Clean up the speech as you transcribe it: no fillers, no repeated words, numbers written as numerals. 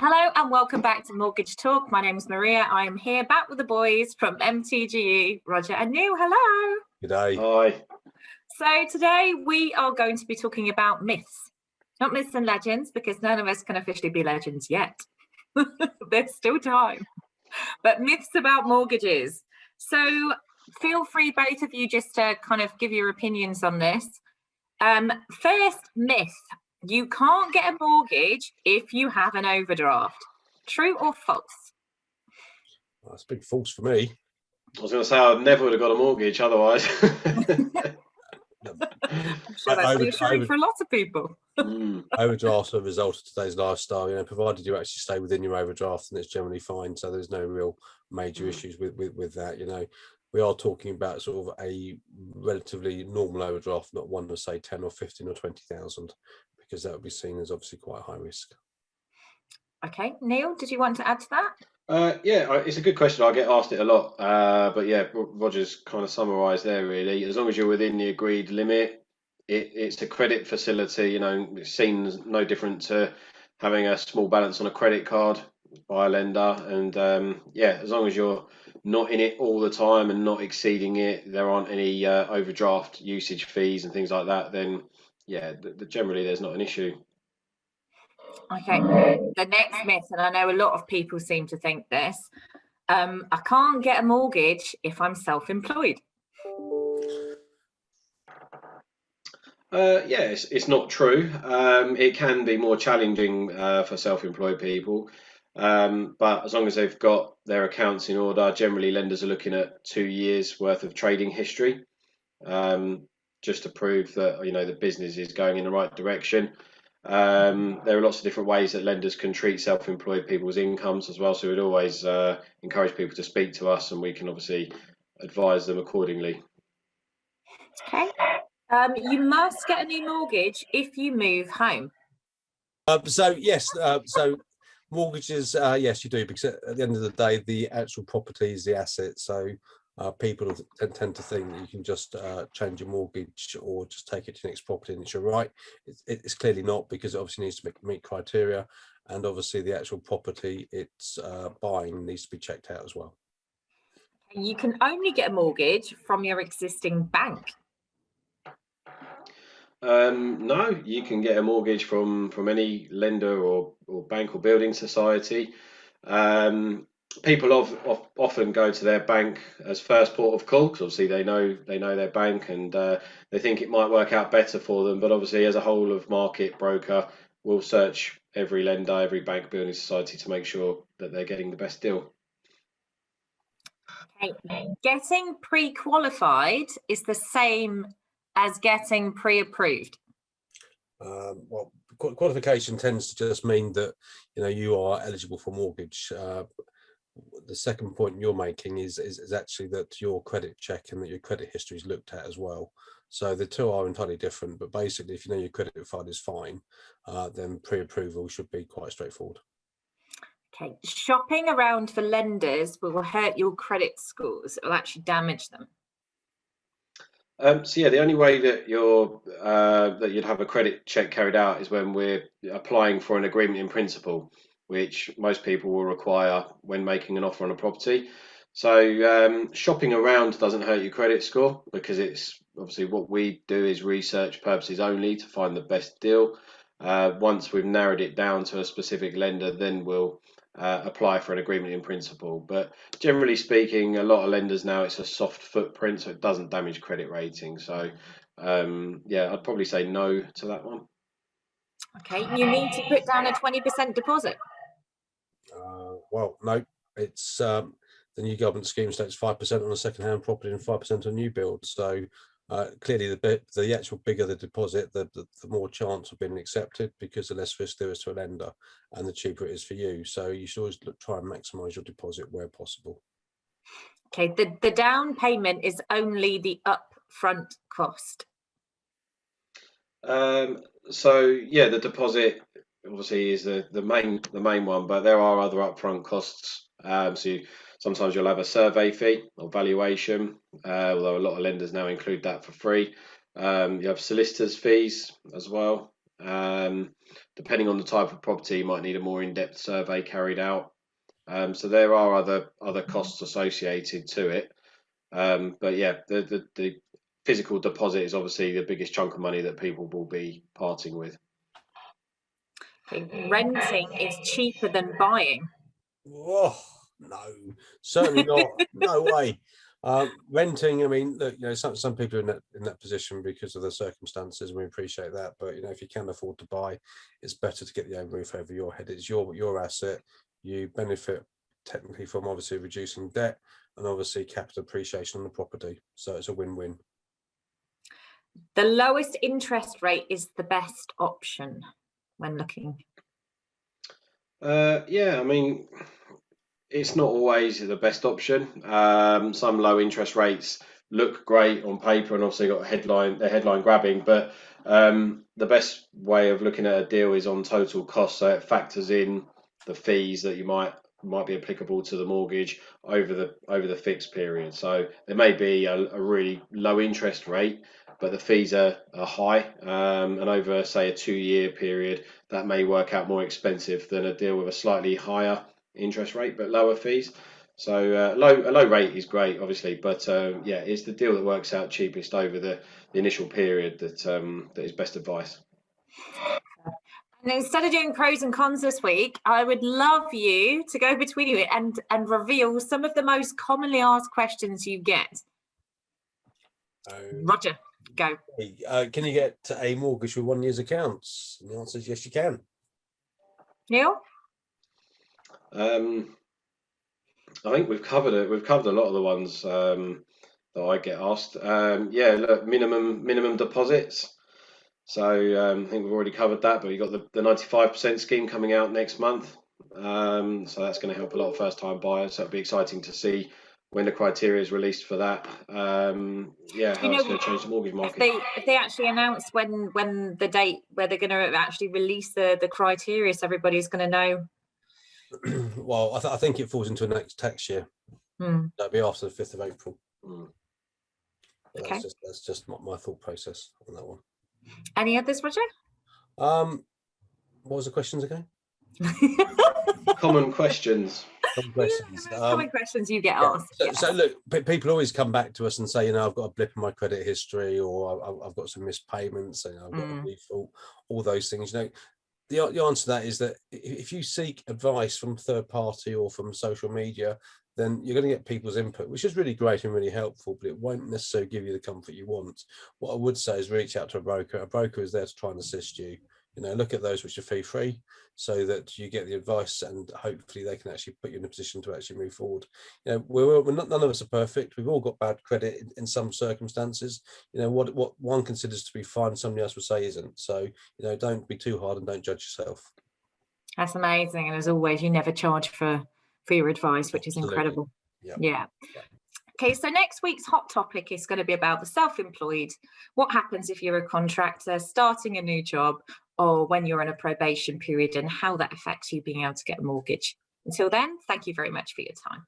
Hello and welcome back to Mortgage Talk. My name is Maria. I am here back with the boys from MTGE, Roger and Neil. Hello. Good day. Hi. So today we are going to be talking about myths. Not myths and legends, because none of us can officially be legends yet. There's still time. But myths about mortgages. So feel free, both of you, just to kind of give your opinions on this. First myth. You can't get a mortgage if you have an overdraft. True or false? Well, that's a big false for me. I was going to say I never would have got a mortgage otherwise. I'm sure that's reassuring for a lot of people. Overdrafts are a result of today's lifestyle, provided you actually stay within your overdraft, and it's generally fine. So there's no real major issues with that. We are talking about sort of a relatively normal overdraft, not one to say 10 or 15 or 20,000, because that would be seen as obviously quite high risk. Okay, Neil, did you want to add to that? Yeah, it's a good question. I get asked it a lot, but yeah, Roger's kind of summarised there really. As long as you're within the agreed limit, it's a credit facility. It's seen as no different to having a small balance on a credit card by a lender. And yeah, as long as you're not in it all the time and not exceeding it, there aren't any overdraft usage fees and things like that, then yeah, generally there's not an issue. Okay, the next myth, and I know a lot of people seem to think this, I can't get a mortgage if I'm self-employed. Yeah, it's not true. It can be more challenging for self-employed people, but as long as they've got their accounts in order, generally lenders are looking at 2 years worth of trading history, just to prove that the business is going in the right direction. There are lots of different ways that lenders can treat self-employed people's incomes as well, so we'd always encourage people to speak to us, and we can obviously advise them accordingly. Okay. You must get a new mortgage if you move home. So yes, so mortgages, yes, you do, because at the end of the day, the actual property is the asset. So people tend to think that you can just change your mortgage or just take it to the next property and it's your right. It's clearly not, because it obviously needs to meet criteria, and obviously the actual property it's buying needs to be checked out as well. You can only get a mortgage from your existing bank. No, you can get a mortgage from any lender or bank or building society. People often go to their bank as first port of call, because obviously they know their bank, and they think it might work out better for them. But obviously, as a whole of market broker, we'll search every lender, every bank, building society to make sure that they're getting the best deal. Okay. Getting pre-qualified is the same as getting pre-approved. Well, qualification tends to just mean that you are eligible for mortgage. The second point you're making is actually that your credit check and that your credit history is looked at as well. So the two are entirely different, but basically if your credit file is fine, then pre-approval should be quite straightforward. Okay, shopping around for lenders will hurt your credit scores. It will actually damage them. So yeah, the only way that you'd have a credit check carried out is when we're applying for an agreement in principle, which most people will require when making an offer on a property. So shopping around doesn't hurt your credit score, because it's obviously what we do is research purposes only to find the best deal. Once we've narrowed it down to a specific lender, then we'll apply for an agreement in principle. But generally speaking, a lot of lenders now, it's a soft footprint, so it doesn't damage credit rating. So yeah, I'd probably say no to that one. Okay, you need to put down a 20% deposit. Well, no, it's the new government scheme states 5% on a second-hand property and 5% on new build. So clearly, the actual bigger the deposit, the more chance of being accepted, because the less risk there is to a lender, and the cheaper it is for you. So you should always try and maximise your deposit where possible. Okay, the down payment is only the upfront cost. So yeah, the deposit obviously is the main one, but there are other upfront costs. So sometimes you'll have a survey fee or valuation, although a lot of lenders now include that for free. You have solicitors' fees as well. depending on the type of property, you might need a more in-depth survey carried out. So there are other costs associated to it. But yeah, the physical deposit is obviously the biggest chunk of money that people will be parting with. Okay, renting is cheaper than buying. Oh, no, certainly not. No way. Renting, I mean, look, some people are in that position because of the circumstances, and we appreciate that. But if you can afford to buy, it's better to get the own roof over your head. It's your asset. You benefit technically from obviously reducing debt and obviously capital appreciation on the property. So it's a win-win. The lowest interest rate is the best option when looking. Yeah, I mean, it's not always the best option. Some low interest rates look great on paper and obviously got they're headline grabbing, but the best way of looking at a deal is on total cost. So it factors in the fees that you might be applicable to the mortgage over the fixed period. So there may be a really low interest rate, but the fees are high, and over say a 2-year period, that may work out more expensive than a deal with a slightly higher interest rate but lower fees. So a low rate is great, obviously, but yeah, it's the deal that works out cheapest over the initial period that is best advice. And instead of doing pros and cons this week, I would love you to go between you and reveal some of the most commonly asked questions you get. Roger, go. Can you get a mortgage with 1 year's accounts? And the answer is yes, you can. Neil? I think we've covered it. We've covered a lot of the ones that I get asked. Yeah, look, minimum deposits. So I think we've already covered that, but you've got the 95% scheme coming out next month. So that's going to help a lot of first-time buyers. So it'll be exciting to see when the criteria is released for that. Yeah, how it's going to change the mortgage market. If they actually announce when the date where they're going to actually release the criteria, so everybody's going to know. Well, I think it falls into the next tax year. That'll be after the 5th of April. Okay. That's just not my thought process on that one. Any others, Roger? What was the questions again? Common questions. Common questions. Common questions you get asked. So look, people always come back to us and say, I've got a blip in my credit history, or I've got some missed payments, and I've got a default, all those things. The answer to that is that if you seek advice from third party or from social media, then you're going to get people's input, which is really great and really helpful, but it won't necessarily give you the comfort you want. What I would say is reach out to a broker. A broker is there to try and assist you. Look at those which are fee-free, so that you get the advice, and hopefully they can actually put you in a position to actually move forward. We're not, none of us are perfect. We've all got bad credit in some circumstances. What one considers to be fine, somebody else would say isn't. So don't be too hard and don't judge yourself. That's amazing, and as always, you never charge for your advice, which is incredible. Yeah. Okay, so next week's hot topic is going to be about the self-employed. What happens if you're a contractor starting a new job, or when you're in a probation period, and how that affects you being able to get a mortgage. Until then, thank you very much for your time.